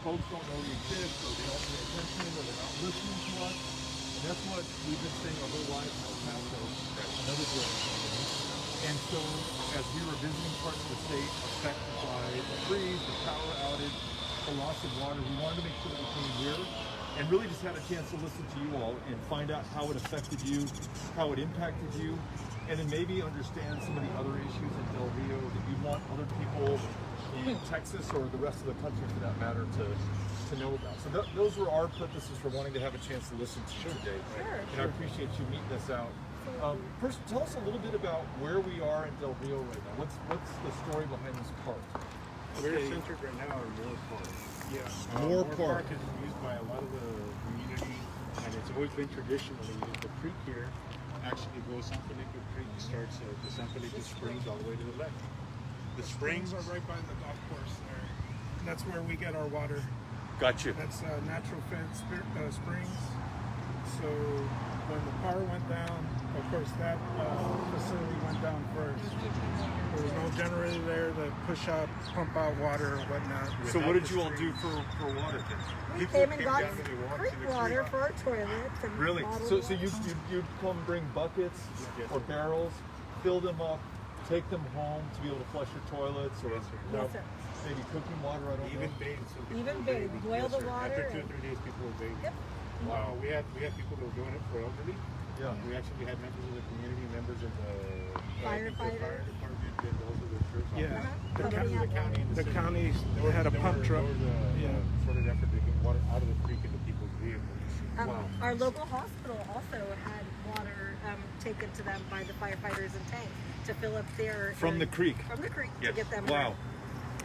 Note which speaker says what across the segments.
Speaker 1: folks don't know we exist, or they don't pay attention, or they're not listening to us. And that's what we've been saying our whole lives in El Paso, another drilling company. And so, as we were visiting parts of the state affected by the freeze, the power outage, the loss of water, we wanted to make sure that we came here and really just had a chance to listen to you all and find out how it affected you, how it impacted you, and then maybe understand some of the other issues in Del Rio that you want other people in Texas or the rest of the country, for that matter, to know about. So those were our purposes for wanting to have a chance to listen to you today. And I appreciate you meeting us out. First, tell us a little bit about where we are in Del Rio right now. What's the story behind this park?
Speaker 2: We're centered right now on Moore Park.
Speaker 1: Yeah,
Speaker 2: Moore Park is used by a lot of the community, and it's always been traditionally used. The creek here actually goes San Felipe Creek, starts at the San Felipe Springs all the way to the left. The springs
Speaker 3: are right by the golf course there. And that's where we get our water.
Speaker 1: Gotcha.
Speaker 3: That's natural fed springs. So when the power went down, of course that facility went down first. There was no generator there to push up, pump out water or whatnot.
Speaker 1: So what did you all do for water?
Speaker 4: We came and got creek water for our toilets. And
Speaker 1: Really? So you'd come bring buckets or barrels, fill them up, take them home to be able to flush your toilets, or
Speaker 4: Yes, sir.
Speaker 1: maybe cooking water, I don't
Speaker 2: even
Speaker 1: know.
Speaker 2: bathe. So
Speaker 4: Even bathe, boil the water.
Speaker 2: After 2 or 3 days, people will bathe.
Speaker 4: Yep.
Speaker 2: Wow. We had people that were doing it for elderly.
Speaker 1: Yeah.
Speaker 2: We actually had members of the community, members of the
Speaker 4: Firefighter.
Speaker 2: fire department, and also the church.
Speaker 3: Yeah.
Speaker 4: Uh-huh.
Speaker 3: The county had a pump truck.
Speaker 2: Sort of effort to get water out of the creek into people's vehicles.
Speaker 4: Our local hospital also had water taken to them by the firefighters and tanks to fill up their
Speaker 1: From the creek.
Speaker 4: From the creek
Speaker 1: Yes.
Speaker 4: to get them.
Speaker 1: Wow.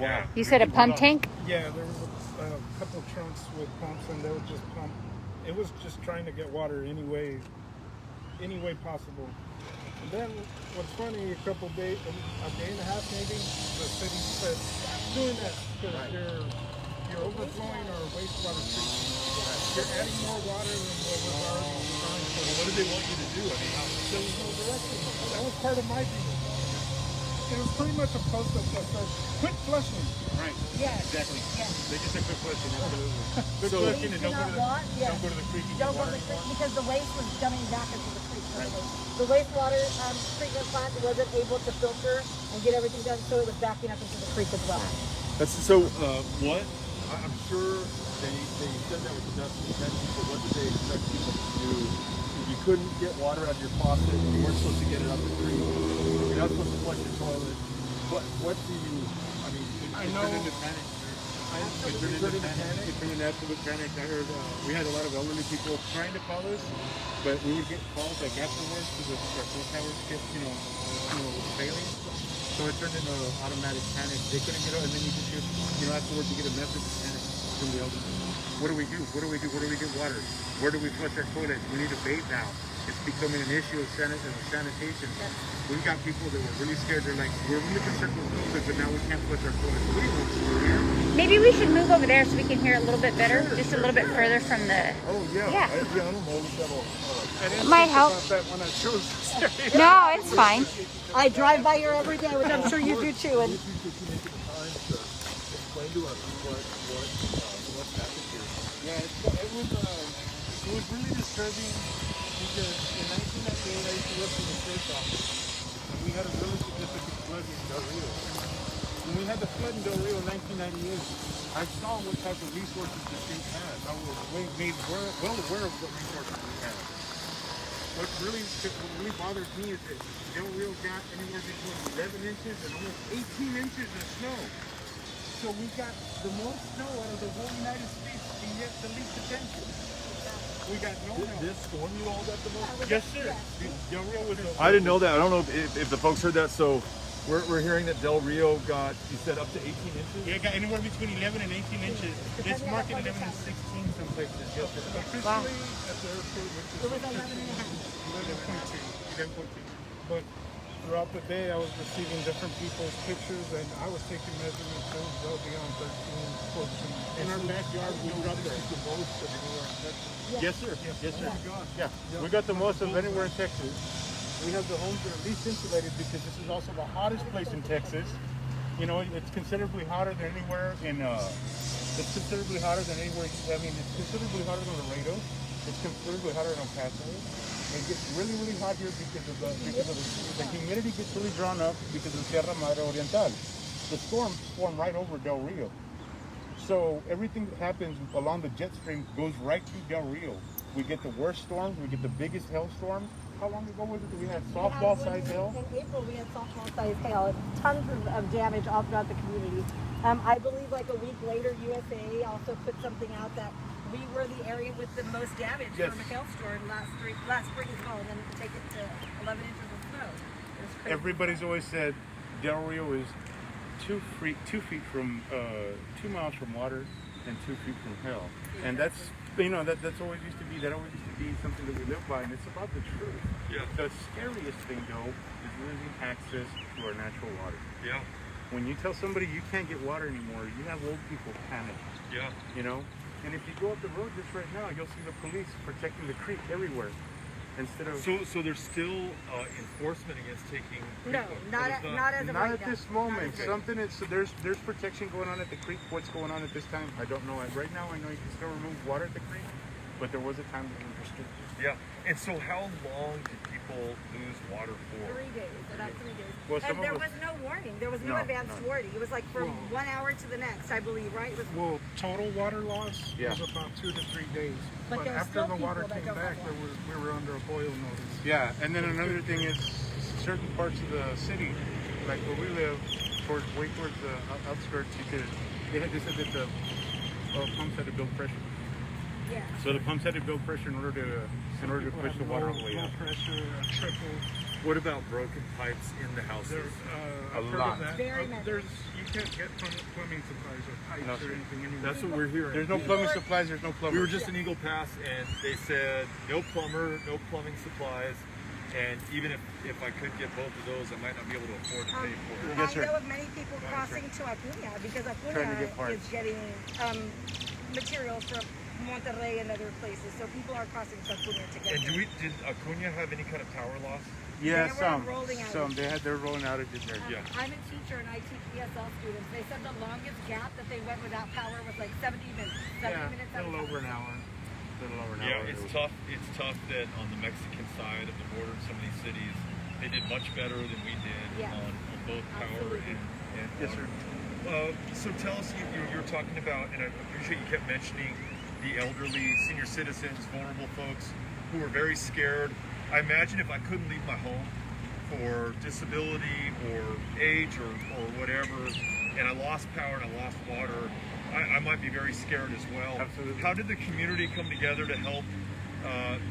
Speaker 1: Wow.
Speaker 5: You said a pump tank?
Speaker 3: Yeah, there was a couple trunks with pumps, and they would just pump. It was just trying to get water any way possible. And then what's funny, a day and a half maybe, the city said, stop doing that because you're overflowing our wastewater treatment. You're adding more water than what was already designed for.
Speaker 1: What did they want you to do? I mean,
Speaker 3: There was no direction. That was part of my deal. It was pretty much a post-up that said, quit flushing.
Speaker 2: Right.
Speaker 4: Yes.
Speaker 2: Exactly.
Speaker 4: Yes.
Speaker 2: They just said quit flushing. Absolutely. Quit
Speaker 1: So-
Speaker 2: flushing and don't
Speaker 4: Yes.
Speaker 2: go to the creek and
Speaker 4: Don't
Speaker 2: get
Speaker 4: go to
Speaker 2: water.
Speaker 4: the creek because the waste was coming back into the creek.
Speaker 2: Right.
Speaker 4: The wastewater treatment plant wasn't able to filter and get everything done, so it was backing up into the creek as well.
Speaker 1: that's so. What? I'm sure they said that with the best intentions, but what did they expect people to do? If you couldn't get water out of your faucet, you weren't supposed to get it out of the creek. You're not supposed to flush your toilet. What do you? I mean,
Speaker 3: I know.
Speaker 2: It turned into panic.
Speaker 1: It turned into panic?
Speaker 2: It turned into absolute panic. I heard we had a lot of elderly people trying to call us, but we would get calls like afterwards because our cell towers kept, failing. So it turned into automatic panic. They couldn't get out, and then you just get, afterwards you get a message of panic from the elderly. What do we do? Where do we get water? Where do we flush our toilets? We need to bathe now. It's becoming an issue of sanitation. We've got people that were really scared. They're like, we're really concerned with COVID, but now we can't flush our toilets. What do you want to do here?
Speaker 5: Maybe we should move over there so we can hear a little bit better, just a little bit further from the.
Speaker 1: Oh yeah.
Speaker 5: Yeah.
Speaker 1: I don't know.
Speaker 3: I didn't
Speaker 5: Might
Speaker 3: think
Speaker 5: help.
Speaker 3: about that when I chose to stay.
Speaker 5: No, it's fine.
Speaker 4: I drive by here every day, which I'm sure you do too. And
Speaker 1: If you could take the time to explain to us what's happened here.
Speaker 2: Yeah, it was really disturbing because in 1998 I used to work for the sheriff's office, and we had a really significant flood in Del Rio. When we had the flood in Del Rio in 1998, I saw what type of resources the state had. I was made well aware of what resources we had. What really bothers me is that Del Rio got anywhere between 11 inches and almost 18 inches of snow. So we got the most snow out of the whole United States, and yet the least attention. We got no help.
Speaker 1: This storm you all got the most?
Speaker 2: Yes, sir. Del Rio was
Speaker 1: I didn't know that. I don't know if the folks heard that. So we're hearing that Del Rio got, you said, up to 18 inches?
Speaker 2: Yeah, got anywhere between 11 and 18 inches. It's marked 11 and 16 some places. Yes, sir.
Speaker 3: Officially
Speaker 5: Wow.
Speaker 3: at the airport, which is
Speaker 4: it was 11 and a half.
Speaker 2: 11.2.
Speaker 3: but throughout the day I was receiving different people's pictures, and I was taking measurements that was well beyond 13, 14.
Speaker 2: In our backyard, we were up there.
Speaker 1: The most of anywhere in Texas.
Speaker 2: Yes, sir. Yes, sir. Yeah, we got the most of anywhere in Texas. We have the homes that are least insulated because this is also the hottest place in Texas. It's considerably hotter than anywhere in It's considerably hotter than anywhere. I mean, it's considerably hotter than Laredo. It's considerably hotter than El Paso. It gets really, really hot here because of the humidity gets really drawn up because of Sierra Madre Oriental. The storms form right over Del Rio. So everything that happens along the jet stream goes right through Del Rio. We get the worst storms. We get the biggest hailstorms. How long ago was it that we had softball-sized hail?
Speaker 4: In April, we had softball-sized hail. Tons of damage all throughout the community. I believe like a week later, USA also put something out that we were the area with the most damage
Speaker 2: Yes.
Speaker 4: from a hailstorm last spring as well, and then take it to 11 inches of snow. It was crazy.
Speaker 2: Everybody's always said Del Rio is 2 feet from 2 miles from water and 2 feet from hell, and that's that's always used to be something that we live by, and it's about the truth.
Speaker 1: Yeah.
Speaker 2: The scariest thing though is losing access to our natural water.
Speaker 1: Yeah.
Speaker 2: When you tell somebody you can't get water anymore, you have old people panic.
Speaker 1: Yeah.
Speaker 2: And if you go up the road just right now, you'll see the police protecting the creek everywhere. Instead of
Speaker 1: So there's still enforcement against taking.
Speaker 4: No, not as of
Speaker 2: not
Speaker 4: right
Speaker 2: at
Speaker 4: now.
Speaker 2: this moment.
Speaker 4: Not as of-
Speaker 2: Something is so there's protection going on at the creek. What's going on at this time? I don't know. Right now, I know you can still remove water at the creek, but there was a time that it was restricted.
Speaker 1: Yeah. And so how long did people lose water for?
Speaker 4: 3 days, about 3 days.
Speaker 2: Well, some
Speaker 4: and there
Speaker 2: of us-
Speaker 4: was no warning. There was no
Speaker 2: No,
Speaker 4: advance
Speaker 2: no.
Speaker 4: warning. It was like from 1 hour to the next, I believe, right? It was,
Speaker 3: Well, total water loss
Speaker 2: Yeah.
Speaker 3: was about 2 to 3 days.
Speaker 4: But
Speaker 3: But
Speaker 4: there's
Speaker 3: after
Speaker 4: still
Speaker 3: the water
Speaker 4: people that
Speaker 3: came
Speaker 4: don't
Speaker 3: back,
Speaker 4: have water.
Speaker 3: we were under a boil notice.
Speaker 2: Yeah, and then another thing is certain parts of the city, like where we live, towards the outskirts, they said that the pumps had to build pressure.
Speaker 4: yeah.
Speaker 2: So the pumps had to build pressure in order to push the water all the way
Speaker 3: low
Speaker 2: up.
Speaker 3: pressure, trickle.
Speaker 1: What about broken pipes in the houses?
Speaker 3: There's
Speaker 2: A
Speaker 3: I've heard
Speaker 2: lot.
Speaker 3: of that.
Speaker 4: Very many.
Speaker 3: You can't get plumbing supplies or pipes
Speaker 2: No,
Speaker 3: or
Speaker 2: sir.
Speaker 3: anything anymore.
Speaker 1: That's what we're hearing.
Speaker 2: There's no plumbing supplies. There's no plumber.
Speaker 1: We were just in Eagle Pass, and they said no plumber, no plumbing supplies, and even if I could get both of those, I might not be able to afford to pay for it.
Speaker 2: Yes,
Speaker 4: I
Speaker 2: sir.
Speaker 4: know of many people crossing to Acuña because
Speaker 2: Trying to get
Speaker 4: Acuña
Speaker 2: parts.
Speaker 4: is getting material from Monterrey and other places. So people are crossing to Acuña to get
Speaker 1: And
Speaker 4: there.
Speaker 1: did Acuña have any kind of power loss?
Speaker 2: Yeah,
Speaker 4: They were
Speaker 2: some.
Speaker 4: rolling outages.
Speaker 2: Some. They're rolling outages there.
Speaker 1: Yeah.
Speaker 4: I'm a teacher and I teach ESL students. They said the longest gap that they went without power was like 70 minutes. 70
Speaker 2: Yeah,
Speaker 4: minutes.
Speaker 2: a little over an hour.
Speaker 1: Yeah, it's tough. It's tough that on the Mexican side of the border in some of these cities, they did much better than we did
Speaker 4: Yes.
Speaker 1: on both power
Speaker 4: Absolutely.
Speaker 1: and
Speaker 2: Yes, sir.
Speaker 1: So tell us, you were talking about, and I appreciate you kept mentioning the elderly, senior citizens, vulnerable folks who were very scared. I imagine if I couldn't leave my home for disability or age or whatever, and I lost power and I lost water, I might be very scared as well.
Speaker 2: Absolutely.
Speaker 1: How did the community come together to help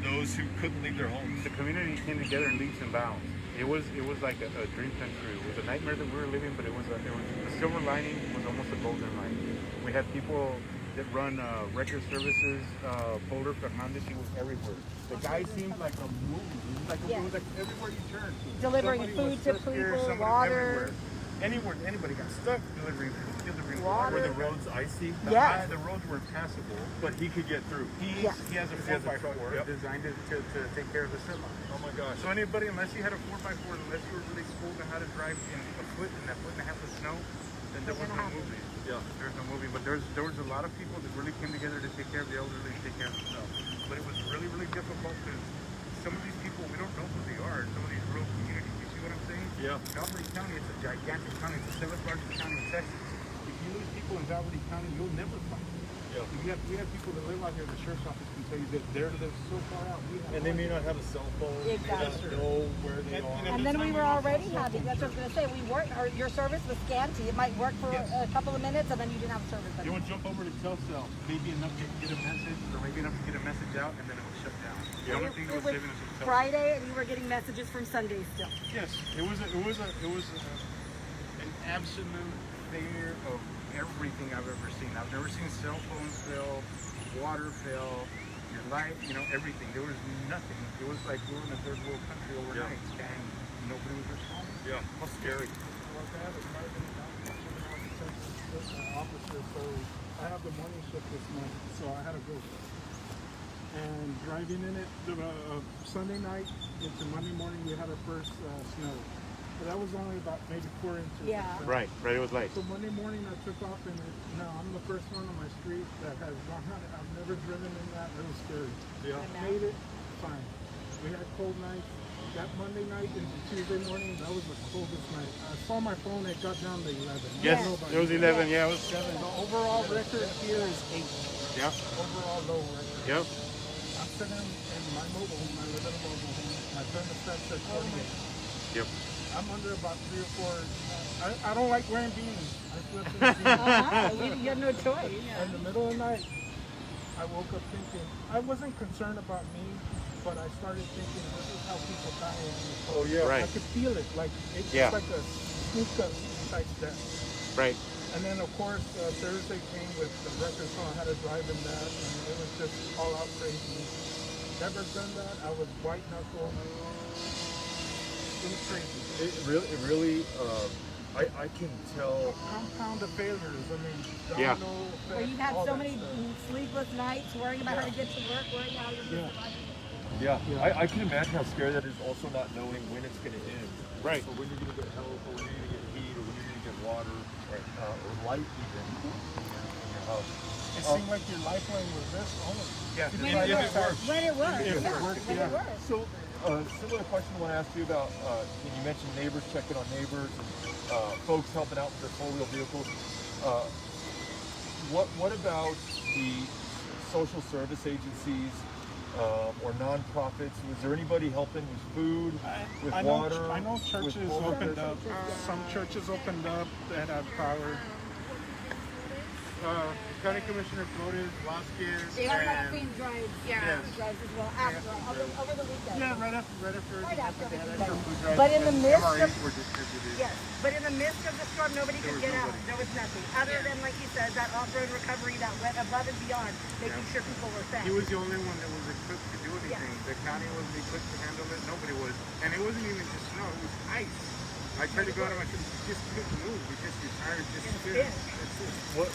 Speaker 1: those who couldn't leave their homes?
Speaker 2: The community came together in leaps and bounds. It was like a dream come true. It was a nightmare that we were living, but it was the silver lining was almost a golden lining. We had people that run record services. Polar Fernandez, he was everywhere. The guy seemed like a movie. He was like
Speaker 4: Yeah.
Speaker 2: it was like everywhere you turned.
Speaker 4: Delivering
Speaker 2: Somebody
Speaker 4: food
Speaker 2: was
Speaker 4: to
Speaker 2: just here,
Speaker 4: people,
Speaker 2: somebody
Speaker 4: water.
Speaker 2: Anywhere, anybody got stuck delivering food, delivering
Speaker 4: Water.
Speaker 1: Were the roads icy?
Speaker 4: Yes.
Speaker 2: The roads were impassable.
Speaker 1: But he could get through.
Speaker 4: Yes.
Speaker 2: He has a
Speaker 1: He has a
Speaker 2: 4x4
Speaker 1: truck, yep.
Speaker 2: designed to take care of the semi.
Speaker 1: Oh my gosh.
Speaker 2: So anybody, unless you had a 4x4, unless you were really schooled on how to drive in a foot and a foot and a half of snow, then there was no moving.
Speaker 1: Yeah.
Speaker 2: There's no moving. But there was a lot of people that really came together to take care of the elderly and take care of themselves. But it was really, really difficult because some of these people, we don't know who they are. Some of these rural communities, you see what I'm saying?
Speaker 1: Yeah.
Speaker 2: Valverde County is a gigantic county. It's the 7th largest county in Texas. If you lose people in Valverde County, you'll never find them.
Speaker 1: Yeah.
Speaker 2: We have people that live out here. The sheriff's office can tell you that they're so far out.
Speaker 1: And they may not have a cell phone. They
Speaker 4: Exactly.
Speaker 1: don't know where they are.
Speaker 4: And then we were already having, that's what I was going to say, we weren't, your service was scanty. It might work for a couple of minutes and then you didn't have service.
Speaker 2: You would jump over to Telcel, maybe enough to get a message, or maybe enough to get a message out, and then it would shut down. The only thing that was saving us was Telcel.
Speaker 4: Friday and you were getting messages from Sunday still.
Speaker 2: Yes, it was an absolute failure of everything I've ever seen. I've never seen cell phones fail, water fail, your life, everything. There was nothing. It was like we were in a third world country overnight, and nobody was responding.
Speaker 1: Yeah. How scary.
Speaker 3: Well, I have a private officer, so I have the morning shift this month, so I had to go. And driving in it, Sunday night into Monday morning, we had our first snow. but that was only about maybe 4 inches. of
Speaker 4: Yeah.
Speaker 3: snow.
Speaker 2: Right. It was light.
Speaker 3: So Monday morning I took off, and now I'm the first one on my street that has gone on it. I've never driven in that. It was scary.
Speaker 1: Yeah.
Speaker 3: Made it fine. We had cold nights. That Monday night into Tuesday morning, that was the coldest night. I saw my phone, it got down to 11.
Speaker 2: Yes,
Speaker 3: Nobody-
Speaker 2: it was 11. Yeah, it was 7.
Speaker 3: The overall record here is 8.
Speaker 2: Yep.
Speaker 3: Overall low record.
Speaker 2: Yep.
Speaker 3: I'm sitting in my mobile home, my little mobile home. My thermostat said 48.
Speaker 2: Yep.
Speaker 3: I'm under about 3 or 4. I don't like wearing beanies. I slept in beanies.
Speaker 4: You have no choice.
Speaker 3: In the middle of the night, I woke up thinking, I wasn't concerned about me, but I started thinking, this is how people die.
Speaker 1: Oh yeah.
Speaker 2: Right.
Speaker 3: I could feel it, like it's
Speaker 2: Yeah.
Speaker 3: like a sneak up type death.
Speaker 2: Right.
Speaker 3: And then of course Thursday came with the record song, how to drive in that, and it was just all out crazy. Never done that. I was white knuckle. It was crazy.
Speaker 1: It really. I can tell.
Speaker 3: Compound of failures. I mean,
Speaker 2: Yeah.
Speaker 3: domino
Speaker 4: Where
Speaker 3: effect,
Speaker 4: you had
Speaker 3: all
Speaker 4: so
Speaker 3: that
Speaker 4: many
Speaker 3: stuff.
Speaker 4: sleepless nights, worrying about how to get to work, worrying how you're going to survive.
Speaker 1: Yeah.
Speaker 3: Yeah.
Speaker 1: I can imagine how scary that is. Also, not knowing when it's going to end.
Speaker 2: Right.
Speaker 1: So when you're going to get help, or when you're going to get heat, or when you're going to get water, or light even in your house.
Speaker 3: It seemed like your lifeline was this only.
Speaker 2: Yeah.
Speaker 3: If
Speaker 4: When it works. When it works.
Speaker 3: If it
Speaker 4: Yeah.
Speaker 3: works,
Speaker 4: When
Speaker 3: yeah.
Speaker 4: it works.
Speaker 1: So, similar question I want to ask you about, when you mentioned neighbors checking on neighbors and folks helping out with their four-wheel vehicles. What about the social service agencies or nonprofits? Was there anybody helping with food, with
Speaker 3: I know,
Speaker 1: water?
Speaker 3: I know churches
Speaker 1: with water?
Speaker 3: opened up. Some churches opened up that had power.
Speaker 2: County Commissioner Flores, Vasquez,
Speaker 4: They had
Speaker 2: and
Speaker 4: vaccine drives,
Speaker 5: Yeah.
Speaker 4: drives as well after, over the weekend.
Speaker 2: yeah, right after
Speaker 4: Right after
Speaker 2: they had
Speaker 4: the
Speaker 2: extra
Speaker 4: weekend.
Speaker 2: food drives,
Speaker 4: But in the
Speaker 2: and
Speaker 4: midst
Speaker 2: MREs
Speaker 4: of-
Speaker 2: were distributed.
Speaker 4: Yes, but in the midst of the storm, nobody could
Speaker 2: was
Speaker 4: get out.
Speaker 2: nobody.
Speaker 4: There was nothing, other than, like you said, that off-road recovery that went above and beyond, making sure people were fed.
Speaker 2: He was the only one that was equipped to do anything. The county wasn't equipped to handle it. Nobody was, and it wasn't even just snow; it was ice. I tried to go out and I said, "Just couldn't move. We just you're tired. Just
Speaker 4: And
Speaker 2: sit."
Speaker 4: spin.
Speaker 2: That's it.
Speaker 1: What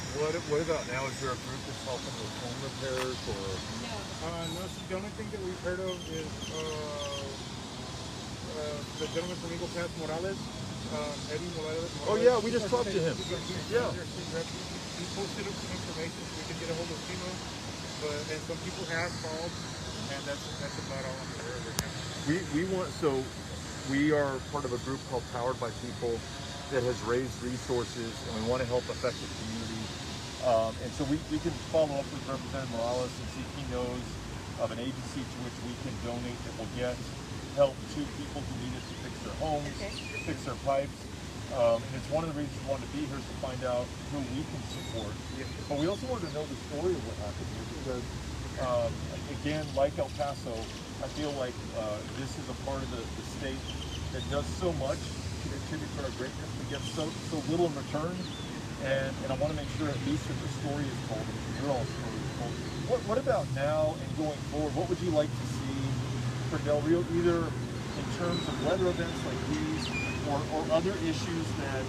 Speaker 1: about now? Is there a group that's helping with home repairs or?
Speaker 3: No, so the only thing that we've heard of is the gentleman from Eagle Pass, Morales, Eddie Morales.
Speaker 1: Oh, yeah, we just talked to him. Yeah.
Speaker 3: He posted up some information so we could get a hold of FEMA, and some people have called, and that's about all I'm aware of right now.
Speaker 1: We are part of a group called Powered by People that has raised resources, and we want to help affected communities. And so we can follow up with Representative Morales and see if he knows of an agency to which we can donate that will get help to people who need it to fix their homes, fix their pipes. And it's one of the reasons we wanted to be here is to find out who we can support. But we also wanted to know the story of what happened here because, again, like El Paso, I feel like this is a part of the state that does so much to contribute to our greatness, but gets so little in return. And I want to make sure at least that the story is told, and your all story is told. What about now and going forward? What would you like to see for Del Rio, either in terms of weather events like these, or other issues that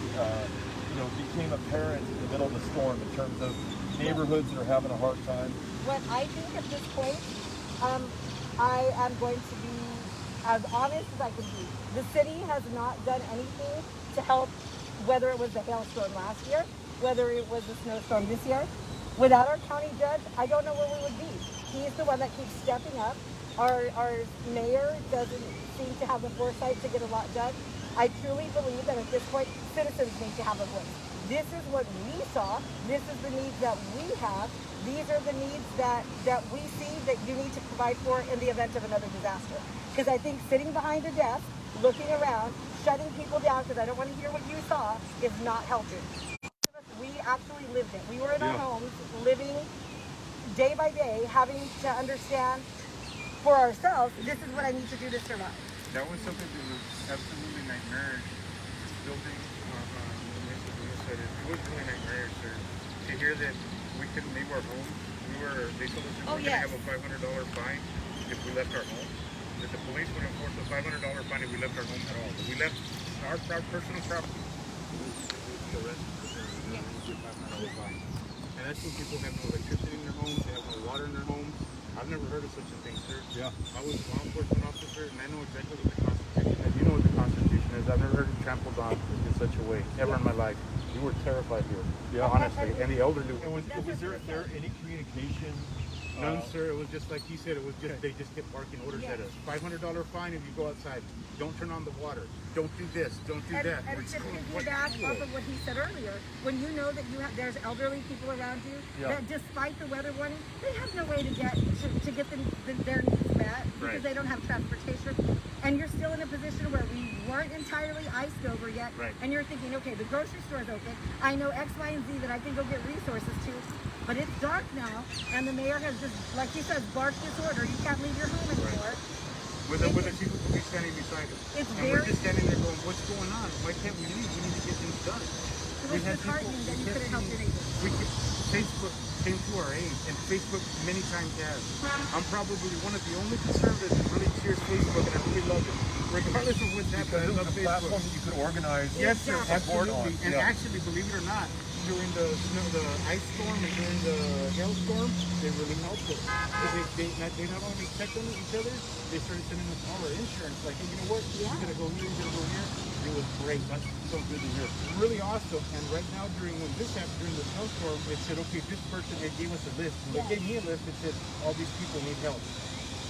Speaker 1: became apparent in the middle of the storm in terms of neighborhoods that are having a hard time?
Speaker 4: What I think at this point, I am going to be as honest as I can be. The city has not done anything to help, whether it was the hailstorm last year, whether it was the snowstorm this year. Without our county judge, I don't know where we would be. He's the one that keeps stepping up. Our mayor doesn't seem to have the foresight to get a lot done. I truly believe that at this point, citizens need to have a voice. This is what we saw. This is the needs that we have. These are the needs that we see that you need to provide for in the event of another disaster. Because I think sitting behind a desk, looking around, shutting people down because I don't want to hear what you saw is not helping. We actually lived it. We were in our homes, living day by day, having to understand for ourselves, this is what I need to do to survive.
Speaker 2: That was something that was absolutely nightmarish. Building, it was really nightmarish. To hear that we couldn't leave our homes, they told us we were going to have a $500 fine if we left our home. That the police would enforce a $500 fine if we left our home at all. But we left our personal property. And that's when people have no electricity in their homes, they have no water in their homes. I've never heard of such a thing, sir.
Speaker 1: Yeah.
Speaker 2: I was a law enforcement officer, and I know exactly what the Constitution is. You know what the Constitution is. I've never heard it trampled on in such a way ever in my life. We were terrified here,
Speaker 1: Yeah.
Speaker 2: honestly, and the elderly.
Speaker 1: Was there any communication?
Speaker 2: None, sir. It was just like he said. It was just they just kept barking orders at us. $500 fine if you go outside. Don't turn on the water. Don't do this. Don't do that.
Speaker 4: And
Speaker 2: We're
Speaker 4: just
Speaker 2: just going,
Speaker 4: picking
Speaker 2: what
Speaker 4: back
Speaker 2: the
Speaker 4: off
Speaker 2: hell?
Speaker 4: of what he said earlier, when you know that there's elderly people around you
Speaker 1: Yeah.
Speaker 4: that despite the weather warning, they have no way to get their needs met because
Speaker 2: Right.
Speaker 4: they don't have transportation, and you're still in a position where we weren't entirely iced over yet,
Speaker 2: Right.
Speaker 4: and you're thinking, okay, the grocery store's open, I know X, Y, and Z that I can go get resources to, but it's dark now, and the mayor has just, like he says, barked this order. You can't leave your home anymore.
Speaker 2: With the people who be standing beside us.
Speaker 4: It's
Speaker 2: And we're
Speaker 4: very-
Speaker 2: just standing there going, what's going on? Why can't we leave? We need to get things done.
Speaker 4: It was disheartening that you couldn't help your neighbors.
Speaker 2: Facebook came to our aid, and Facebook many times has. I'm probably one of the only conservatives that really cheers Facebook, and I really love it. Regardless of what's
Speaker 1: Because
Speaker 2: happening, I
Speaker 1: it
Speaker 2: love
Speaker 1: was a
Speaker 2: Facebook.
Speaker 1: platform that you could organize.
Speaker 2: Yes, sir,
Speaker 1: support
Speaker 2: absolutely.
Speaker 1: on.
Speaker 2: And
Speaker 1: Yeah.
Speaker 2: actually, believe it or not, during the ice storm and during the hailstorm, they really helped us. Because they not only checked on each other, they started sending us all our insurance. Like, hey, you know what? You're gonna go here, you're gonna go here. It was great. That's so good to hear. Really awesome. And right now, when this happened during the snowstorm, it said, okay, this person, it gave us a list. And they gave me a list that said, all these people need help.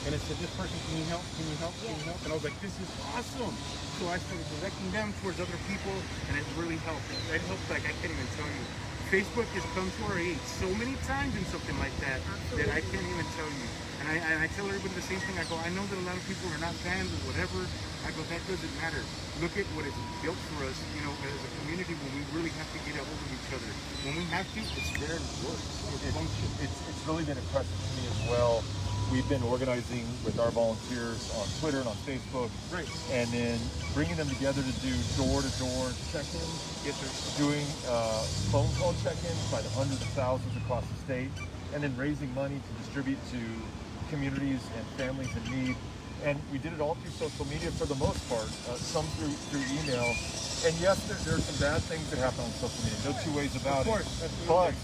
Speaker 2: And it said, this person, can you help? Can you help? Can you help? And I was like, this is awesome. So I started directing them towards other people, and it really helped. It helped like I can't even tell you. Facebook has come to our aid so many times in something like that that I can't even tell you. And I tell everybody the same thing. I go, I know that a lot of people are not fans or whatever. I go, that doesn't matter. Look at what it's built for us, you know, as a community when we really have to get a hold of each other. When we have to, it's there and it works. It functions.
Speaker 1: It's really been impressive to me as well. We've been organizing with our volunteers on Twitter and on Facebook.
Speaker 2: Right.
Speaker 1: And then bringing them together to do door-to-door check-ins.
Speaker 2: Yes, sir.
Speaker 1: Doing phone call check-ins by the hundreds of thousands across the state. And then raising money to distribute to communities and families in need. And we did it all through social media for the most part, some through email. And yes, there's some bad things that happen on social media. No two ways about
Speaker 2: Of course,
Speaker 1: it.
Speaker 2: absolutely.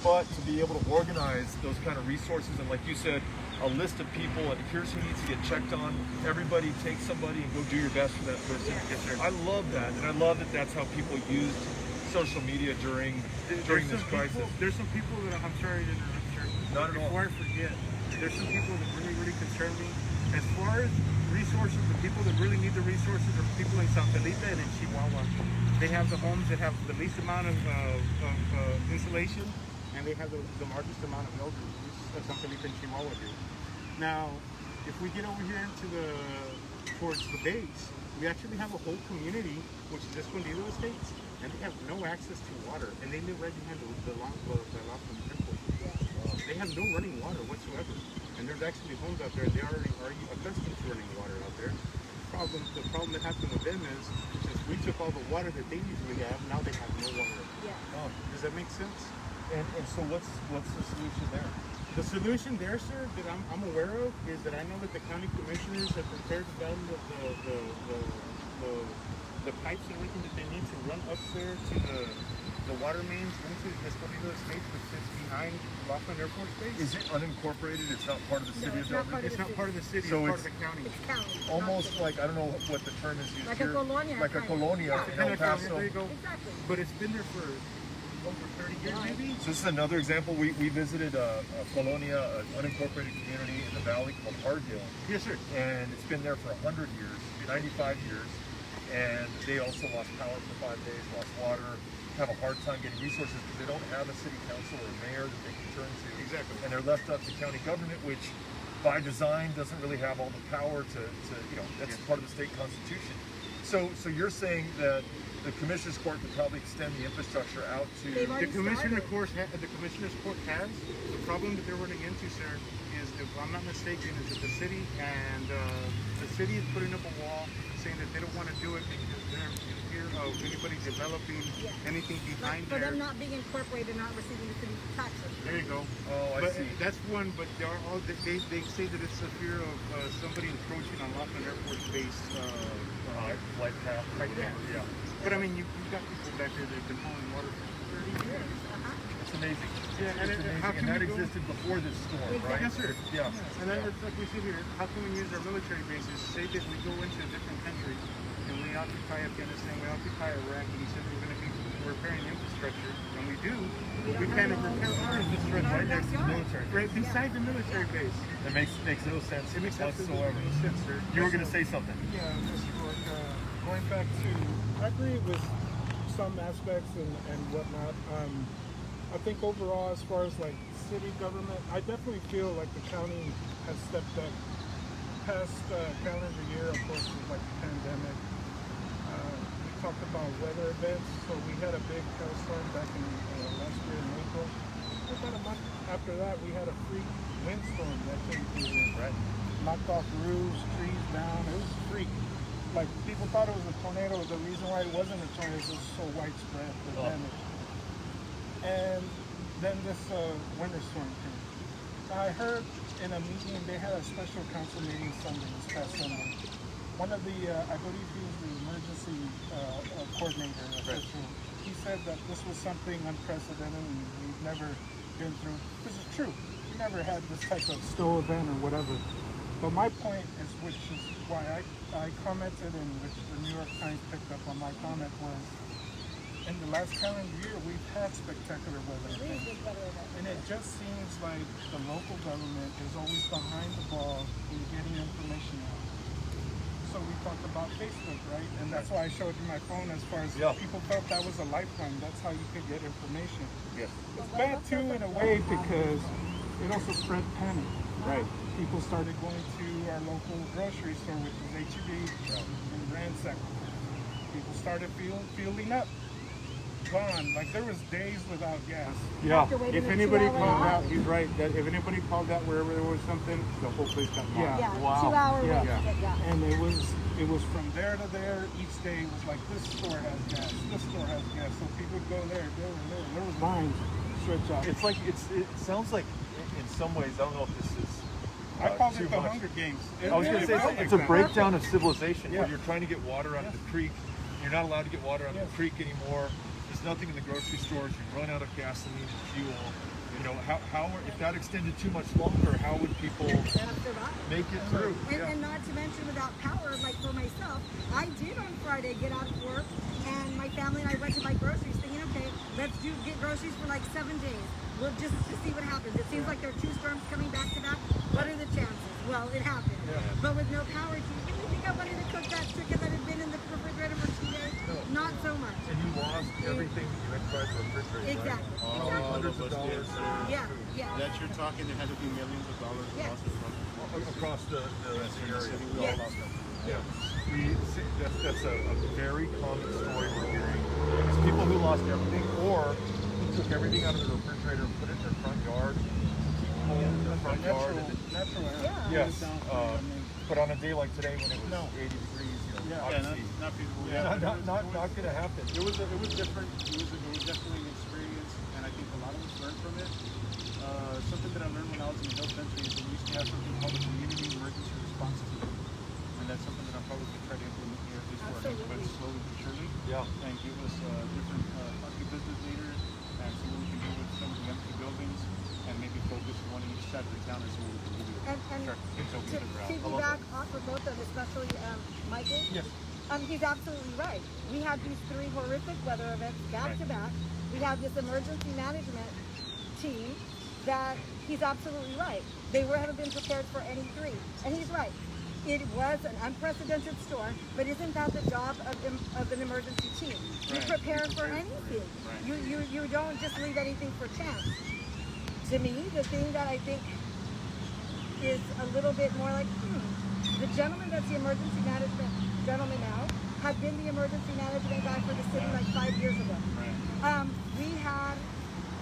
Speaker 1: But to be able to organize those kind of resources and, like you said, a list of people and here's who needs to get checked on. Everybody take somebody and go do your best for that person.
Speaker 2: Yes, sir.
Speaker 1: I love that, and I love that that's how people used social media during
Speaker 2: There's
Speaker 1: this
Speaker 2: some
Speaker 1: crisis.
Speaker 2: There's some people that I'm sorry to interrupt, sir.
Speaker 1: Not at all.
Speaker 2: Before I forget, there's some people that really concern me. As far as resources, the people that really need the resources are people in San Felipe and in Chihuahua. They have the homes that have the least amount of insulation, and they have the largest amount of elderly. San Felipe and Chihuahua do. Now, if we get over here towards the base, we actually have a whole community, which is Escondido Estates, and they have no access to water, and they live right behind the Laughlin Airport. They have no running water whatsoever, and there's actually homes out there. They are accustomed to running water out there. The problem that happened with them is, since we took all the water that they usually have, now they have no water.
Speaker 4: Yeah.
Speaker 2: Does that make sense?
Speaker 1: And so what's the solution there?
Speaker 2: The solution there, sir, that I'm aware of is that I know that the county commissioners have prepared the value of the pipes and everything that they need to run up there to the water mains into Escondido Estates, which sits behind Laughlin Airport Space.
Speaker 1: Is it unincorporated? It's not part of the city
Speaker 4: it's
Speaker 1: of
Speaker 4: not part
Speaker 1: Delray?
Speaker 2: It's not part of the city,
Speaker 1: So
Speaker 2: it's part of the county.
Speaker 4: It's county.
Speaker 1: Almost like, I don't know what the term is used
Speaker 4: Like a
Speaker 1: here.
Speaker 4: colonia,
Speaker 1: Like a
Speaker 4: kind of.
Speaker 1: colonia
Speaker 4: Yeah.
Speaker 1: in El Paso.
Speaker 2: There you go.
Speaker 4: Exactly.
Speaker 2: But it's been there for over 30 years, maybe.
Speaker 1: So this is another example. We visited a colonia, an unincorporated community in the valley called Hardhill.
Speaker 2: Yes, sir.
Speaker 1: And it's been there for 100 years, 95 years. And they also lost power for 5 days, lost water, have a hard time getting resources because they don't have a city council or mayor that they can turn to.
Speaker 2: Exactly.
Speaker 1: And they're left up to county government, which by design doesn't really have all the power to that's part of the state constitution. So you're saying that the commissioner's court could probably extend the infrastructure out to.
Speaker 4: They've
Speaker 2: The
Speaker 4: already
Speaker 2: commissioner's
Speaker 4: started.
Speaker 2: court, the commissioner's court has. The problem that they're running into, sir, is, if I'm not mistaken, is that the city is putting up a wall saying that they don't want to do it because they're in fear of anybody developing anything behind
Speaker 4: For
Speaker 2: there.
Speaker 4: them not being incorporated, not receiving the city's taxes.
Speaker 2: There you go.
Speaker 1: Oh, I
Speaker 2: But
Speaker 1: see.
Speaker 2: that's one. But they are all they say that it's a fear of somebody encroaching on Laughlin Airport Space.
Speaker 1: Flight path.
Speaker 2: Right there.
Speaker 1: Yeah.
Speaker 2: But I mean, you've got people back there that have been hauling water for 30 years.
Speaker 1: It's amazing.
Speaker 2: Yeah, and
Speaker 1: It's amazing.
Speaker 2: how can
Speaker 1: And that
Speaker 2: we go-
Speaker 1: existed before this storm, right?
Speaker 2: Yes, sir.
Speaker 1: Yeah.
Speaker 2: And then it's like we sit here, how can we use our military bases? Say that we go into a different country and we occupy Afghanistan, we occupy Iraq, and he said we're going to be repairing infrastructure, and we do, but we kind of repair our infrastructure
Speaker 1: Right next to the military.
Speaker 2: right beside the military base.
Speaker 1: That makes no sense
Speaker 2: It makes absolutely
Speaker 1: whatsoever.
Speaker 2: no sense, sir.
Speaker 1: You were going to say something.
Speaker 3: Yeah, just going back to, I agree with some aspects and whatnot. I think overall, as far as like city government, I definitely feel like the county has stepped up. Past calendar year, of course, was like the pandemic. We talked about weather events, so we had a big hailstorm back in last year in April. About a month after that, we had a freak windstorm that came through here.
Speaker 1: Right.
Speaker 3: Knocked off roofs, trees down. It was a freak. Like, people thought it was a tornado. The reason why it wasn't a tornado is it was so widespread, the damage. And then this winter storm came. Now, I heard in a meeting, they had a special council meeting Sunday, this past Sunday. One of the, I believe he was the emergency coordinator official. He said that this was something unprecedented and we've never been through. This is true. We never had this type of snow event or whatever. But my point is, which is why I commented and which the New York Times picked up on my comment was, in the last calendar year, we've had spectacular weather events. And it just seems like the local government is always behind the ball in getting information out. So we talked about Facebook, right? And that's why I showed you my phone as far as people felt that was a lifeline. That's how you could get information.
Speaker 1: Yes.
Speaker 3: It's bad too in a way because it also spread panic.
Speaker 1: Right.
Speaker 3: People started going to our local grocery store, which is H-E-B, and ransacked. People started feeling up. Gone. Like there was days without gas.
Speaker 2: Yeah,
Speaker 4: After waiting
Speaker 2: if
Speaker 4: a
Speaker 2: anybody
Speaker 4: 2 hour
Speaker 2: called
Speaker 4: line.
Speaker 2: out, he's right. That if anybody called out wherever there was something, the whole place got bombed.
Speaker 3: Yeah.
Speaker 4: Yeah,
Speaker 1: Wow.
Speaker 4: 2 hour wait
Speaker 3: Yeah.
Speaker 4: to get gas.
Speaker 3: And it was from there to there. Each day was like, this store has gas, this store has gas. So people would go there. There was lines stretched out.
Speaker 1: It's like it sounds like in some ways, I don't know if this is
Speaker 3: I called
Speaker 1: too
Speaker 3: it the
Speaker 1: much.
Speaker 3: Hunger Games.
Speaker 1: I was going to say it's a breakdown of civilization where
Speaker 3: Yeah.
Speaker 1: you're trying to get water out of the creek. You're not allowed to get water out of
Speaker 3: Yes.
Speaker 1: the creek anymore. There's nothing in the grocery stores. You run out of gasoline and fuel. You know how if that extended too much longer, how would people make it through?
Speaker 4: And not to mention without power, like for myself, I did on Friday get out of work and my family and I went to buy groceries thinking, okay, let's get groceries for like 7 days. We'll just to see what happens. It seems like there are 2 storms coming back to back. What are the chances? Well, it happened. But with no power, do you really think I wanted to cook that chicken that had been in the refrigerator for 2 days? Not so much.
Speaker 1: And you lost everything that you had tried to refrigerate.
Speaker 4: Exactly.
Speaker 1: Right? Hundreds of dollars
Speaker 4: Yeah, yeah.
Speaker 2: That you're talking, there had to be millions of dollars
Speaker 4: Yeah.
Speaker 2: lost
Speaker 1: across the area.
Speaker 2: We all lost them.
Speaker 1: Yeah, that's a very common story we're hearing. It's people who lost everything or who took everything out of the refrigerator and put it in their front yard, keep cold in their front yard.
Speaker 3: Natural air.
Speaker 4: Yeah.
Speaker 1: Yes, but on a day like today when it was 80 degrees,
Speaker 3: Yeah.
Speaker 1: obviously,
Speaker 2: not feasible.
Speaker 1: not going to happen.
Speaker 2: It was different. It was definitely an experience, and I think a lot of us learned from it. Something that I learned when I was in the health center is that we used to have something called a community emergency response team, and that's something that I'm probably going to try to implement here at least for our next, but slowly but surely.
Speaker 1: Yeah.
Speaker 2: And give us different talking business leaders, and see what we can do with some of the empty buildings, and maybe focus one in each side of the town, and see what we can really
Speaker 4: And
Speaker 2: start getting some
Speaker 4: to
Speaker 2: people around.
Speaker 4: piggyback off of both of them, especially Michael,
Speaker 1: Yes.
Speaker 4: he's absolutely right. We had these 3 horrific weather events back to back. We have this emergency management team that he's absolutely right. They haven't been prepared for any 3. And he's right. It was an unprecedented storm, but isn't that the job of an emergency team? You
Speaker 2: Right.
Speaker 4: prepare for anything.
Speaker 2: Right.
Speaker 4: You don't just leave anything for chance. To me, the thing that I think is a little bit more like, the gentleman that's the emergency management gentleman now had been the emergency management guy for the city like 5 years ago. We had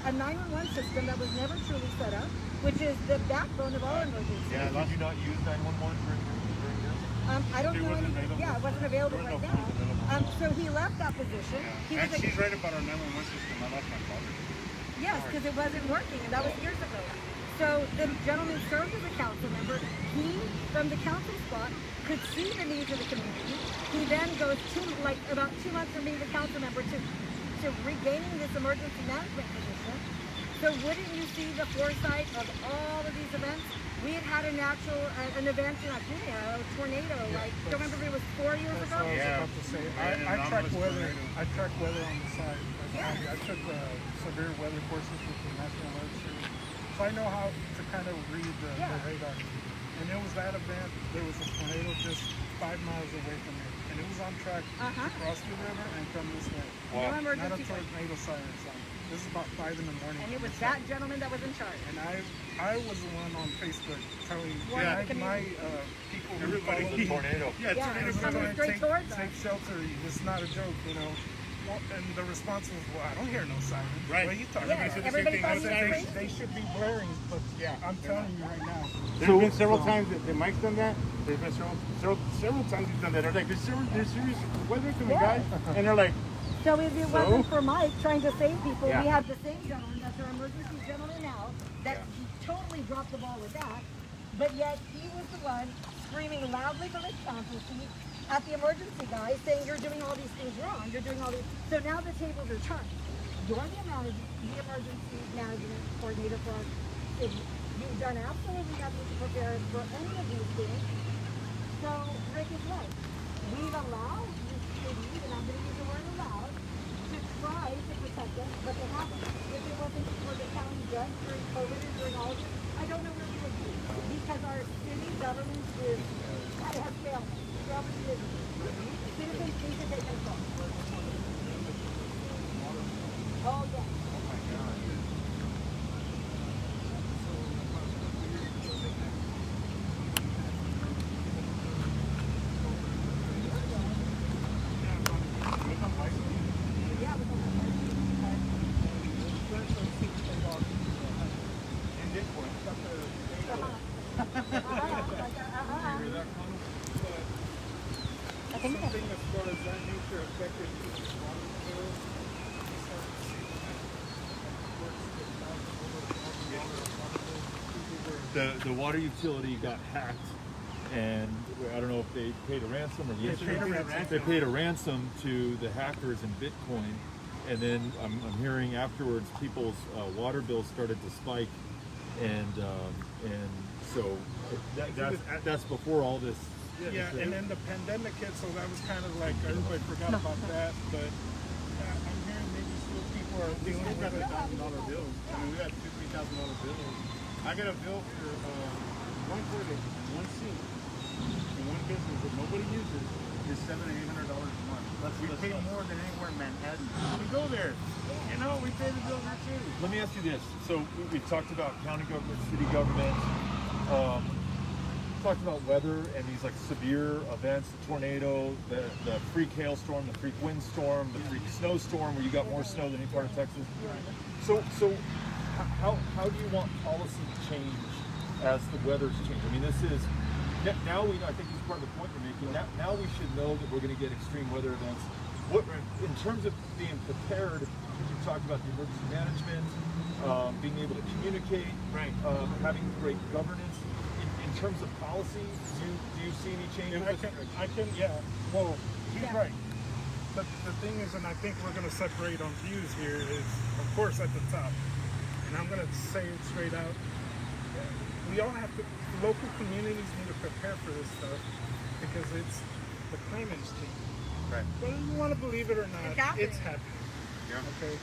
Speaker 4: a 911 system that was never truly set up, which is the backbone of all emergencies.
Speaker 2: Yeah,
Speaker 1: Did you not use 911 during this?
Speaker 4: I don't
Speaker 2: It
Speaker 4: know
Speaker 2: wasn't
Speaker 4: anything.
Speaker 2: available.
Speaker 4: Yeah, it wasn't available
Speaker 2: There was
Speaker 4: right
Speaker 2: no
Speaker 4: now.
Speaker 2: phone available.
Speaker 4: So he left that position. He was
Speaker 2: And she's right about our 911 system. I lost my father.
Speaker 4: yes, because it wasn't working, and that was years ago. So the gentleman served as a council member. He, from the council spot, could see the needs of the community. He then goes about 2 months from being the council member to regaining this emergency management position. So wouldn't you see the foresight of all of these events? We had an event in Acuña, a tornado, like, don't remember if it was 4 years
Speaker 3: That's
Speaker 4: ago?
Speaker 3: what I was
Speaker 2: Yeah.
Speaker 3: about to say.
Speaker 2: Right,
Speaker 3: I
Speaker 2: an
Speaker 3: track
Speaker 2: anomalous
Speaker 3: weather.
Speaker 2: tornado.
Speaker 3: I track weather on the side.
Speaker 4: Yeah.
Speaker 3: I took severe weather courses with the National Weather Service, so I know how to kind of read the radar. And it was that event. There was a tornado just 5 miles away from me, and it was on track to cross the river and come this way.
Speaker 4: No
Speaker 3: Not a
Speaker 4: emergency.
Speaker 3: tornado siren song. This is about 5 in the morning.
Speaker 4: And it was that gentleman that was in charge.
Speaker 3: And I was the one on Facebook telling
Speaker 4: Yeah.
Speaker 3: my people who
Speaker 2: Everybody
Speaker 3: follow
Speaker 2: was
Speaker 3: me,
Speaker 2: tornado.
Speaker 4: Yeah,
Speaker 2: tornado
Speaker 4: it's coming
Speaker 2: coming.
Speaker 4: straight towards us.
Speaker 3: take shelter. It's not a joke, you know. Well, and the response was, well, I don't hear no sirens.
Speaker 2: Right.
Speaker 3: What are you talking
Speaker 4: Yeah,
Speaker 3: about?
Speaker 4: everybody
Speaker 3: I
Speaker 4: thought
Speaker 3: said
Speaker 4: he was
Speaker 3: they,
Speaker 4: crazy.
Speaker 3: they should be blaring, but
Speaker 2: Yeah.
Speaker 3: I'm telling you right now.
Speaker 2: There's been several times that Mike's done that. There's been several times he's done that. They're like, there's serious weather coming,
Speaker 4: Yeah.
Speaker 2: guys. And they're like,
Speaker 4: So if it wasn't for Mike trying to save people,
Speaker 2: Yeah.
Speaker 4: we have the same gentleman that's our emergency gentleman now, that he totally dropped the ball with that, but yet he was the one screaming loudly from his council seat at the emergency guy saying, you're doing all these things wrong, you're doing all these, so now the tables are turned. You're the emergency management coordinator for our city. You've done absolutely nothing to prepare us for any of these things. So Rick is right. We've allowed the city, and I'm going to use the word allowed, to try to protect us, but they haven't. If it wasn't for the county judge during COVID and during all of this, I don't know where we would be. Because our city government has failed. Failed the citizens. Citizens need to take control. Oh, yes. Yeah, but
Speaker 5: I think that,
Speaker 3: Something as far as that nature affected people's water bills. We started seeing that. Works
Speaker 1: The water utility got hacked, and I don't know if they paid a ransom or they paid a ransom to the hackers in Bitcoin, and then I'm hearing afterwards people's water bills started to spike, and so that's before all this.
Speaker 3: Yeah, and then the pandemic hit, so that was kind of like everybody forgot about that. But I'm hearing maybe still people are dealing with it.
Speaker 2: $1,000 bills. I mean, we got $2,000-$3,000 bills. I got a bill for one toilet and one sink in one business that nobody uses is $700 to $800 a month. We pay more than anywhere in Manhattan. We go there. You know, we pay the bill there too.
Speaker 1: Let me ask you this. So we've talked about county government, city government, talked about weather and these like severe events, the tornado, the freak hailstorm, the freak windstorm, the freak snowstorm where you got more snow than any part of Texas. So how do you want policy to change as the weather's changed? I mean, this is, now I think this is part of the point you're making. Now we should know that we're going to get extreme weather events. What, in terms of being prepared, you talked about the emergency management, being able to communicate, having great governance. In terms of policy, do you see any changes?
Speaker 3: Well, he's right. But the thing is, and I think we're going to separate on views here, is of course at the top. And I'm going to say it straight out. We all have to, local communities need to prepare for this stuff because it's, the climate's changing.
Speaker 2: Right.
Speaker 3: Whether you want to believe it or not, it's happening.
Speaker 2: Yeah.
Speaker 3: Okay.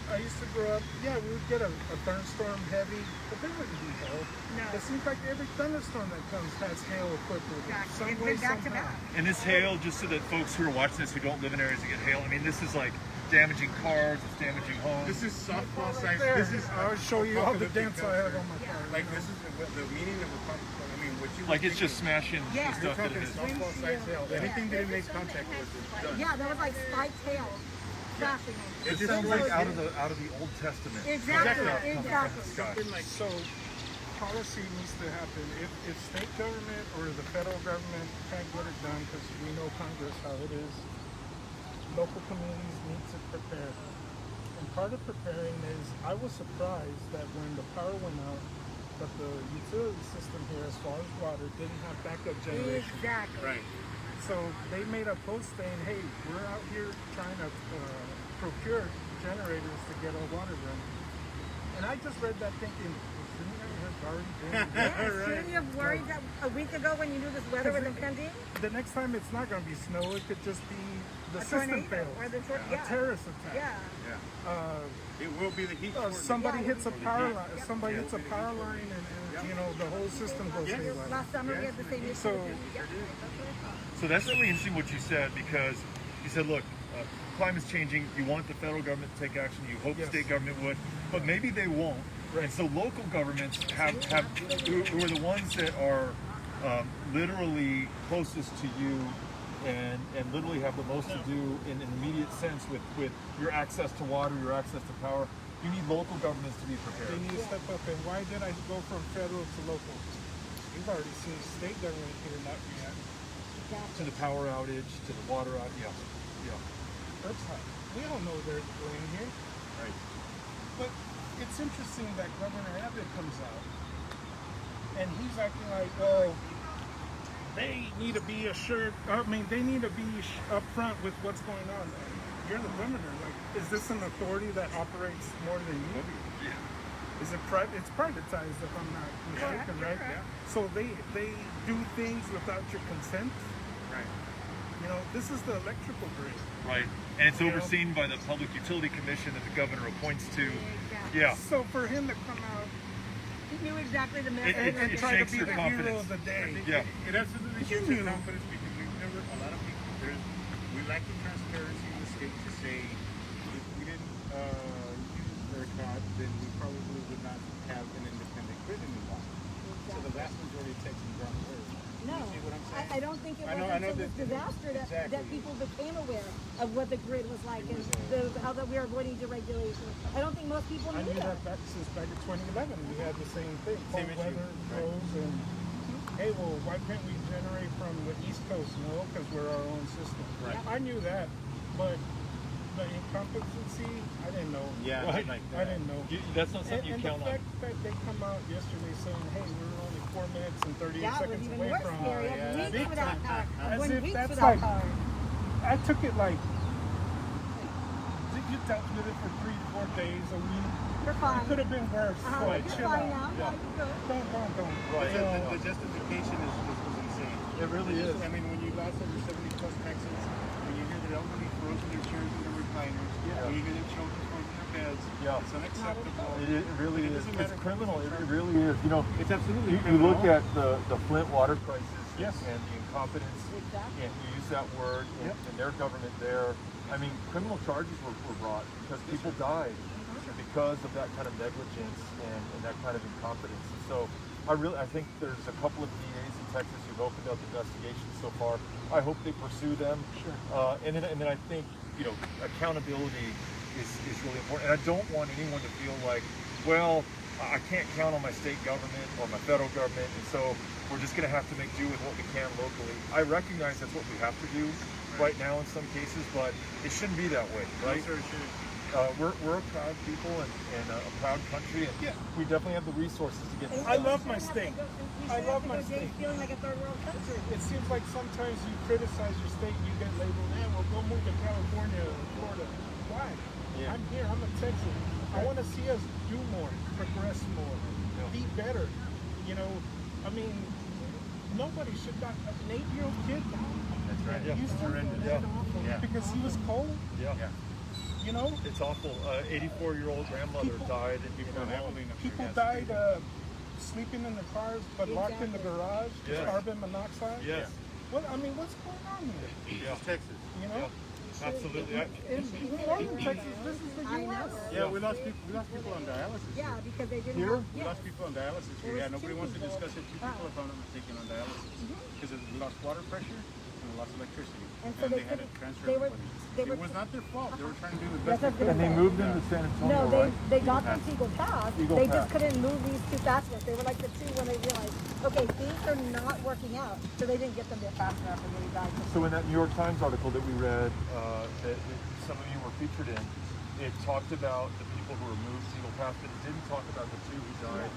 Speaker 3: I used to grow up. Yeah, we would get a thunderstorm heavy, but there wouldn't be hail.
Speaker 4: No.
Speaker 3: It seems like every thunderstorm that comes has hail equipped with it.
Speaker 4: Exactly.
Speaker 3: Some
Speaker 4: It's
Speaker 3: way,
Speaker 4: been back to
Speaker 3: somehow.
Speaker 4: back.
Speaker 1: And this hail, just so that folks who are watching this who don't live in areas that get hail, I mean, this is like damaging cars, it's damaging homes.
Speaker 2: This is softball
Speaker 3: Right
Speaker 2: size.
Speaker 3: there.
Speaker 2: This is.
Speaker 3: I'll show you all the dents I have on my car.
Speaker 2: Like this is the meaning of a pump. I mean, what you.
Speaker 1: Like it's just smashing
Speaker 4: Yeah.
Speaker 1: the stuff that it is.
Speaker 2: Softball size hail. Anything that it makes contact with is done.
Speaker 4: Yeah, that was like spiked hail crashing on you.
Speaker 1: It sounds like out of the Old Testament.
Speaker 4: Exactly.
Speaker 3: Something like so. Policy needs to happen. If state government or the federal government can't get it done, because we know Congress how it is, local communities need to prepare. And part of preparing is, I was surprised that when the power went out, that the utility system here, as far as water, didn't have backup generation.
Speaker 4: Exactly.
Speaker 2: Right.
Speaker 3: So they made a post saying, hey, we're out here trying to procure generators to get our water running. And I just read that thinking, shouldn't I have already been?
Speaker 4: Yeah, shouldn't you have worried that a week ago when you knew this weather was impending?
Speaker 3: The next time it's not going to be snow. It could just be the
Speaker 4: A
Speaker 3: system
Speaker 4: tornado
Speaker 3: fails.
Speaker 4: or the
Speaker 3: A terrorist attack.
Speaker 4: Yeah.
Speaker 2: It will be the heat.
Speaker 3: Somebody hits a power line.
Speaker 4: Yep.
Speaker 3: Somebody hits a power line, and you know the whole system goes haywire.
Speaker 4: Last summer we had the same issue.
Speaker 3: So-
Speaker 4: with the- yeah, that's what I thought.
Speaker 1: So that's really interesting what you said, because you said, look, climate's changing. You want the federal government to take action. You hope
Speaker 3: Yes.
Speaker 1: the state government would, but maybe they won't. And so local governments who are the ones that are literally closest to you and literally have the most to do in an immediate sense with your access to water, your access to power. You need local governments to be prepared.
Speaker 3: They need to step up. And why did I go from federal to local? You've already seen state government here not react.
Speaker 1: To the power outage, to the water outage. Yeah.
Speaker 3: That's hot. We all know they're playing here.
Speaker 1: Right.
Speaker 3: But it's interesting that Governor Abbott comes out and he's acting like, well, they need to be assured. I mean, they need to be upfront with what's going on. You're the governor. Like, is this an authority that operates more than you?
Speaker 1: Yeah.
Speaker 3: Is it It's privatized, if I'm not mistaken, right?
Speaker 4: correct.
Speaker 3: So they do things without your consent.
Speaker 2: Right.
Speaker 3: You know, this is the electrical grid.
Speaker 1: Right. And it's overseen by the Public Utility Commission that the governor appoints to.
Speaker 4: Exactly.
Speaker 1: Yeah.
Speaker 3: So for him to come out
Speaker 4: He knew exactly the
Speaker 1: It-
Speaker 4: message.
Speaker 3: and
Speaker 1: it
Speaker 3: try to
Speaker 1: shakes
Speaker 3: be
Speaker 1: your
Speaker 3: the hero
Speaker 1: confidence.
Speaker 3: of the day.
Speaker 1: Yeah.
Speaker 2: It absolutely
Speaker 3: You
Speaker 2: shakes your
Speaker 3: knew.
Speaker 2: confidence because we've never, a lot of people, we lack the transparency in the state to say if we didn't use ERCOT, then we probably would not have an independent grid any longer. So the vast majority of Texans aren't aware.
Speaker 4: No,
Speaker 2: You see what I'm saying?
Speaker 4: I don't think it
Speaker 2: I
Speaker 4: was
Speaker 2: know
Speaker 4: until this
Speaker 2: that-
Speaker 4: disaster that
Speaker 2: exactly.
Speaker 4: people became aware of what the grid was like and how that we are avoiding deregulation. I don't think most people
Speaker 3: I
Speaker 4: knew
Speaker 3: knew
Speaker 4: that.
Speaker 3: that since back in 2011. We had the same thing. Cold
Speaker 2: Same issue,
Speaker 3: weather,
Speaker 2: right.
Speaker 3: froze, and hey, well, why can't we generate from the East Coast? No, because we're our own system.
Speaker 1: Right.
Speaker 3: I knew that, but the incompetency, I didn't know.
Speaker 2: Yeah,
Speaker 1: Right.
Speaker 2: like
Speaker 3: I didn't know.
Speaker 1: That's not something you
Speaker 3: And
Speaker 1: count
Speaker 3: the
Speaker 1: on.
Speaker 3: fact that they come out yesterday saying, hey, we're only 4 minutes and 38
Speaker 4: That was
Speaker 3: seconds
Speaker 4: even
Speaker 3: away
Speaker 4: worse,
Speaker 3: from
Speaker 4: Mary.
Speaker 2: yeah,
Speaker 4: Weeks
Speaker 3: big
Speaker 4: without
Speaker 3: time.
Speaker 4: power.
Speaker 3: As
Speaker 4: One
Speaker 3: if
Speaker 4: week
Speaker 3: that's
Speaker 4: without
Speaker 3: like-
Speaker 4: power.
Speaker 3: I took it like, you dealt with it for 3-4 days a week.
Speaker 4: We're
Speaker 3: It
Speaker 4: fine.
Speaker 3: could have been worse. Like,
Speaker 4: You're
Speaker 3: chill
Speaker 4: fine
Speaker 3: out.
Speaker 4: now. Yeah, you're good.
Speaker 3: Don't.
Speaker 1: Right.
Speaker 3: You know,
Speaker 2: the justification is insane.
Speaker 1: It really is.
Speaker 2: I mean, when you lost over 70 plus Texans, when you hear that elderly froze in their chairs in their recliners, when you hear that children froze in their beds,
Speaker 1: Yeah.
Speaker 2: it's unacceptable.
Speaker 1: It really
Speaker 2: It
Speaker 1: is.
Speaker 2: doesn't
Speaker 1: It's
Speaker 2: matter.
Speaker 1: criminal. It really is. You know,
Speaker 2: It's absolutely
Speaker 1: you
Speaker 2: criminal.
Speaker 1: look at the Flint water crisis
Speaker 3: Yes.
Speaker 1: and the incompetence,
Speaker 4: Exactly.
Speaker 1: and you use that word in,
Speaker 3: Yep.
Speaker 1: in their government there. I mean, criminal charges were brought because people died because of that kind of negligence and that kind of incompetence. And so I think there's a couple of DAs in Texas who've opened up investigations so far. I hope they pursue them.
Speaker 3: Sure.
Speaker 1: And then I think, accountability is really important. And I don't want anyone to feel like, well, I can't count on my state government or my federal government, and so we're just going to have to make do with what we can locally. I recognize that's what we have to do right now in some cases, but it shouldn't be that way, right?
Speaker 2: Yes, sir, it should.
Speaker 1: We're a proud people and a proud country, and
Speaker 3: Yeah.
Speaker 1: we definitely have the resources to get this
Speaker 3: I
Speaker 1: done.
Speaker 3: love my state. I love my state.
Speaker 4: Feeling like a third world country.
Speaker 3: It seems like sometimes you criticize your state, you get labeled, well, go move to California or Florida. Why?
Speaker 1: Yeah.
Speaker 3: I'm here, I'm a Texan. I want to see us do more, progress more, be better. I mean, nobody should not, an 8-year-old kid
Speaker 2: That's right.
Speaker 1: Yeah.
Speaker 3: Houston,
Speaker 2: Yeah.
Speaker 3: because he was cold,
Speaker 1: Yeah.
Speaker 3: It's
Speaker 1: awful. 84-year-old grandmother
Speaker 3: People-
Speaker 1: died, and
Speaker 2: People in Abilene, I'm sure,
Speaker 3: people
Speaker 2: has-
Speaker 3: died sleeping in their cars, but locked in the garage,
Speaker 1: Yes.
Speaker 3: carbon monoxide.
Speaker 1: Yes.
Speaker 3: What's going on here?
Speaker 2: It's Texas.
Speaker 1: Absolutely.
Speaker 3: In Florida, Texas, this is the
Speaker 4: I
Speaker 3: U.S.
Speaker 4: know.
Speaker 2: Yeah, we lost people on dialysis.
Speaker 4: Yeah, because they didn't
Speaker 3: Here?
Speaker 4: have.
Speaker 2: We lost people on dialysis.
Speaker 4: There was
Speaker 2: Yeah, nobody
Speaker 4: two
Speaker 2: wants to
Speaker 4: people.
Speaker 2: discuss it. 2 people, if I'm not mistaken, on dialysis because we lost water pressure and we lost electricity,
Speaker 4: And so they
Speaker 2: they had to
Speaker 4: couldn't-
Speaker 2: transfer
Speaker 4: they were-
Speaker 2: everybody.
Speaker 4: they were-
Speaker 2: It was not their fault. They were trying to do the
Speaker 4: That's
Speaker 2: best.
Speaker 4: what
Speaker 2: they
Speaker 4: they
Speaker 2: could.
Speaker 1: And they moved them to San Antonio,
Speaker 4: No,
Speaker 1: right?
Speaker 4: they got them to Eagle Pass.
Speaker 1: Eagle
Speaker 4: They
Speaker 1: Pass.
Speaker 4: just couldn't move these two fast enough. They were like the two when they realized, okay, things are not working out. So they didn't get them there fast enough and really died.
Speaker 1: So in that New York Times article that we read, that some of you were featured in, it talked about the people who were moved to Eagle Pass, but it didn't talk about the 2 who died.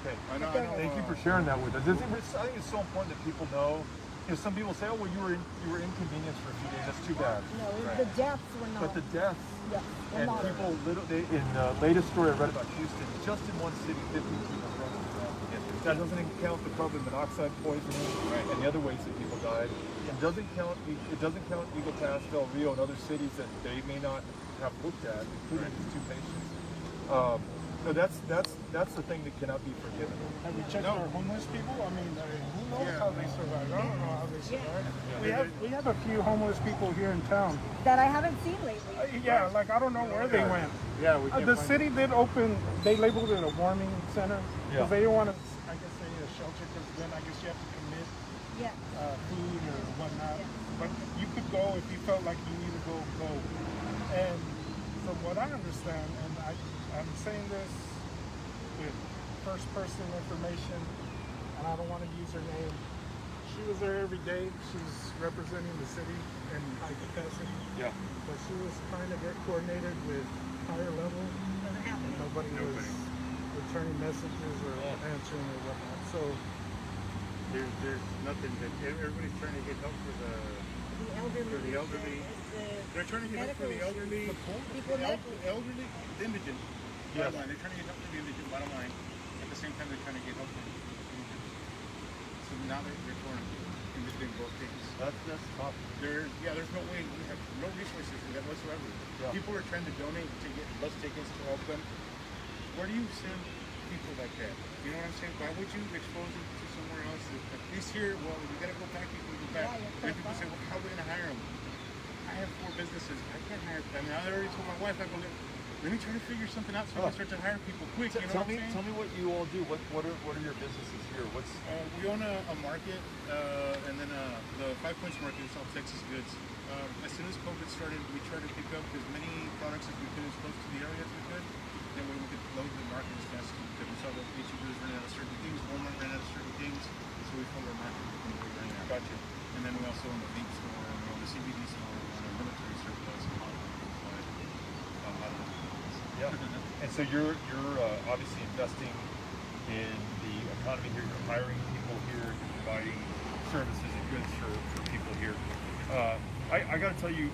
Speaker 1: Okay.
Speaker 2: I know.
Speaker 1: Thank you for sharing that with us. I think it's so important that people know you know, some people say, oh, well, you were inconvenienced for a few days. That's too bad.
Speaker 4: No, the deaths were not.
Speaker 1: But the deaths
Speaker 4: Yes, were
Speaker 1: and
Speaker 4: not.
Speaker 1: people, in the latest story I read about Houston, just in one city, 15 people froze to death. That doesn't count the carbon monoxide poisoning and the other ways that people died. It doesn't count Eagle Pass, Del Rio, and other cities that they may not have looked at, including these two patients. So that's the thing that cannot be forgiven.
Speaker 3: Have we checked our homeless people? I mean, who knows how they survive? I don't know how they survive. We have a few homeless people here in town.
Speaker 4: That I haven't seen lately.
Speaker 3: Yeah, like I don't know where they went.
Speaker 2: Yeah, we can't
Speaker 3: The
Speaker 2: find
Speaker 3: city did open. They labeled it a warming center
Speaker 1: Yeah.
Speaker 3: because they didn't want to. I guess say a shelter because then I guess you have to commit
Speaker 4: Yeah.
Speaker 3: food or whatnot.
Speaker 4: Yeah.
Speaker 3: But you could go if you felt like you need to go. And from what I understand, and I'm saying this with first person information, and I don't want to use her name. She was there every day. She's representing the city in high capacity.
Speaker 1: Yeah.
Speaker 3: But she was trying to get coordinated with higher level.
Speaker 4: Doesn't happen.
Speaker 3: Nobody was returning messages or answering or whatnot. So
Speaker 2: there's nothing that everybody's trying to get help for the elderly. They're trying to get help for the elderly.
Speaker 4: People
Speaker 2: Elderly, the indigent.
Speaker 1: Yes.
Speaker 2: Bottom line, they're trying to get help for the indigent. Bottom line, at the same time they're trying to get help for the indigent. So now they're torn in between both things.
Speaker 1: That's tough.
Speaker 2: There's no way. We have no resources for that whatsoever.
Speaker 1: Yeah.
Speaker 2: People are trying to donate to get bus tickets to help them. Where do you send people like that? You know what I'm saying? Why would you expose them to somewhere else? At least here, well, you gotta go back. You can go back. Then people say, well, how are we gonna hire them? I have 4 businesses. I can't hire. I mean, I already told my wife. I go, let me try to figure something out so we can start to hire people quick. You know
Speaker 1: Tell
Speaker 2: what I'm saying?
Speaker 1: me what you all do. What are your businesses here? What's
Speaker 2: We own a market, and then the Five Points Market is all Texas goods. As soon as COVID started, we tried to pick up as many products as we could as close to the area as we could. Then we could load the market as fast as we could. We saw that H-E-B was running out of certain things, Walmart ran out of certain things, so we found our market we were running out.
Speaker 1: Gotcha.
Speaker 2: And then we also own the vape store, and we own the CBD store, we own a military surplus, and all of that.
Speaker 1: Yeah. And so you're obviously investing in the economy here. You're hiring people here. You're providing services and goods for people here. I got to tell you,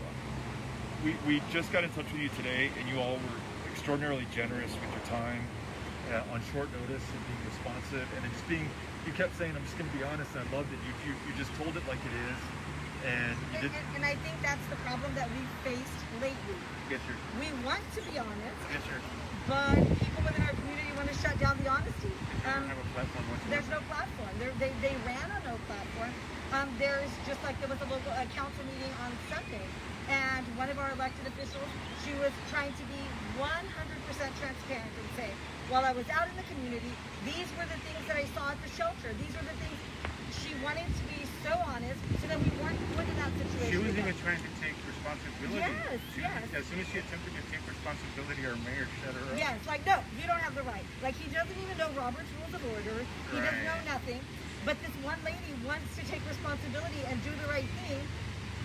Speaker 1: we just got in touch with you today, and you all were extraordinarily generous with your time on short notice and being responsive, and it just being. You kept saying, "I'm just going to be honest," and I loved it. You just told it like it is, and you did.
Speaker 4: And I think that's the problem that we've faced lately.
Speaker 2: Yes, sir.
Speaker 4: We want to be honest,
Speaker 2: Yes, sir.
Speaker 4: but people within our community want to shut down the honesty.
Speaker 2: We don't have a platform whatsoever.
Speaker 4: There's no platform. They ran on no platform. There's just like there was a local council meeting on Sunday, and one of our elected officials, she was trying to be 100% transparent and say, while I was out in the community, these were the things that I saw at the shelter. These were the things she wanted to be so honest, so that we weren't put in that situation.
Speaker 2: She was
Speaker 4: again.
Speaker 2: even trying to take responsibility.
Speaker 4: Yes, yes.
Speaker 2: As soon as she attempted to take responsibility, our mayor shut her up.
Speaker 4: Yes, like, no, you don't have the right. Like, he doesn't even know Robert's Rules of Order. He doesn't know nothing. But this one lady wants to take responsibility and do the right thing,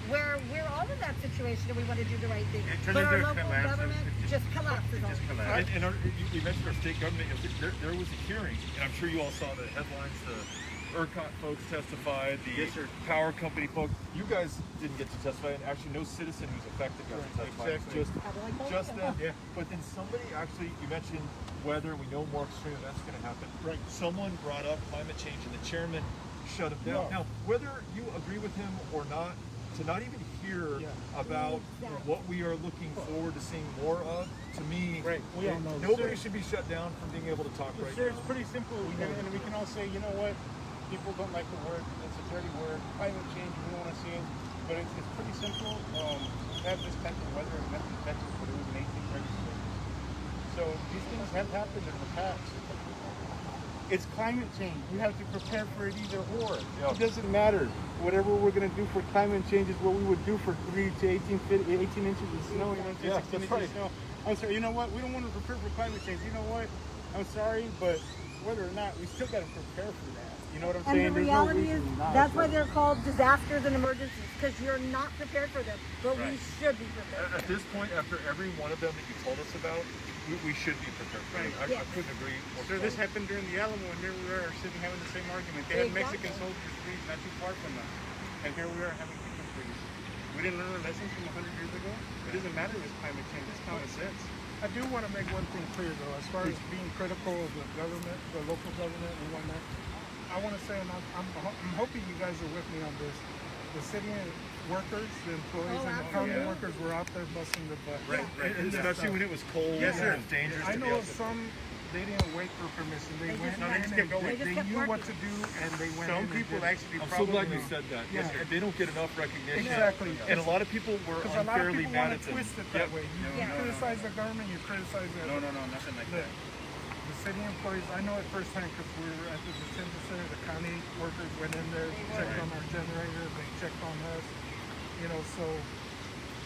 Speaker 4: where we're all in that situation and we want to do the right thing.
Speaker 2: It turned
Speaker 4: But our
Speaker 2: into a
Speaker 4: local
Speaker 2: collapse.
Speaker 4: government just collapses
Speaker 2: It
Speaker 4: on
Speaker 2: just
Speaker 4: it.
Speaker 2: collapsed.
Speaker 1: And you mentioned our state government. There was a hearing, and I'm sure you all saw the headlines. The ERCOT folks testified. The
Speaker 2: Yes, sir.
Speaker 1: power company folks. You guys didn't get to testify, and actually no citizen who's affected got to testify.
Speaker 2: Exactly.
Speaker 1: It's just them.
Speaker 2: Yeah.
Speaker 1: But then somebody actually, you mentioned weather. We know more extreme events are going to happen.
Speaker 3: Right.
Speaker 1: Someone brought up climate change, and the chairman shut him down.
Speaker 3: No.
Speaker 1: Now, whether you agree with him or not, to not even hear about what we are looking forward to seeing more of, to me,
Speaker 2: Right.
Speaker 3: We all know.
Speaker 1: nobody should be shut down from being able to talk right
Speaker 2: Sir,
Speaker 1: now.
Speaker 2: it's pretty simple, and we can all say, you know what, people don't like the word, it's a dirty word, climate change, we don't want to see it, but it's pretty simple. We have this type of weather in Memphis, Texas, but it was in 1836. So these things have happened in the past. It's climate change. We have to prepare for it either or.
Speaker 1: Yeah.
Speaker 2: It doesn't matter. Whatever we're going to do for climate change is what we would do for 3 to 18 inches of snow. You know what I'm saying?
Speaker 1: Yeah,
Speaker 2: 16
Speaker 1: that's
Speaker 2: inches
Speaker 1: right.
Speaker 2: of snow. I'm sorry. You know what? We don't want to prepare for climate change. You know what? I'm sorry, but whether or not, we still got to prepare for that. You know what I'm
Speaker 4: And
Speaker 2: saying?
Speaker 4: the
Speaker 2: There's no
Speaker 4: reality is,
Speaker 2: reason not
Speaker 4: that's
Speaker 2: to.
Speaker 4: why they're called disasters and emergencies, because you're not prepared for them. But we
Speaker 2: Right.
Speaker 4: should be prepared.
Speaker 1: At this point, after every one of them that you told us about, we should be prepared for it.
Speaker 2: Right.
Speaker 1: I couldn't agree more.
Speaker 2: Sir, this
Speaker 1: strongly.
Speaker 2: happened during the Alamo, and here we are sitting having the same argument. They had
Speaker 4: Exactly.
Speaker 2: Mexican soldiers freed not too far from us. And here we are having kitchen freeze. We didn't learn our lessons from 100 years ago. It doesn't matter if it's climate change, it's common sense.
Speaker 3: I do want to make one thing clear though, as far as being critical of the government, the local government and whatnot. I want to say, and I'm hoping you guys are with me on this. The city workers, the employees,
Speaker 4: Oh,
Speaker 3: and the county
Speaker 4: absolutely.
Speaker 3: workers were out there busting the butt.
Speaker 2: Right, right.
Speaker 3: In this
Speaker 1: Especially
Speaker 3: stuff.
Speaker 1: when it was cold
Speaker 2: Yes, sir.
Speaker 1: and it was dangerous
Speaker 3: I
Speaker 1: to be
Speaker 3: know
Speaker 1: out there.
Speaker 3: some, they didn't wait for permission. They went
Speaker 4: No,
Speaker 2: they
Speaker 3: in
Speaker 2: just
Speaker 3: and
Speaker 2: kept going.
Speaker 4: They just
Speaker 3: They
Speaker 4: kept
Speaker 3: knew what
Speaker 4: working.
Speaker 3: to do and they went
Speaker 2: Some
Speaker 3: in and
Speaker 2: people
Speaker 3: did it.
Speaker 2: actually
Speaker 1: I'm so glad
Speaker 2: probably
Speaker 1: you said that.
Speaker 3: Yeah.
Speaker 1: They don't get enough recognition.
Speaker 3: Exactly.
Speaker 1: And a lot of people were
Speaker 3: Because a lot of
Speaker 1: unfairly
Speaker 3: people
Speaker 1: mad
Speaker 3: want
Speaker 1: at
Speaker 3: to
Speaker 1: them.
Speaker 3: twist it that
Speaker 1: Yep.
Speaker 3: way. You
Speaker 4: Yeah.
Speaker 3: criticize the government, you criticize the,
Speaker 2: No, nothing like that.
Speaker 3: the city employees. I know it firsthand because we were at the detention center. The county workers went in there, checked on our generator, they checked on us. You know, so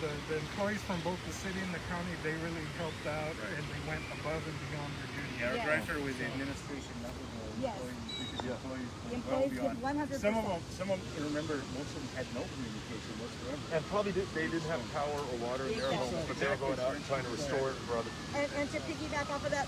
Speaker 3: the employees from both the city and the county, they really helped out and they went above and beyond their duty.
Speaker 2: Yeah, our
Speaker 4: Yes.
Speaker 2: director was the administration, not with the
Speaker 4: Yes.
Speaker 2: employees, because the employees
Speaker 4: The
Speaker 2: went
Speaker 4: employees
Speaker 2: well
Speaker 4: did
Speaker 2: beyond.
Speaker 4: 100%.
Speaker 2: Some of them, remember, most of them had no communication whatsoever.
Speaker 1: And probably they didn't have power or water in their
Speaker 4: Exactly.
Speaker 1: homes, but they were going out and trying to restore it for other people.
Speaker 4: And to piggyback off of that,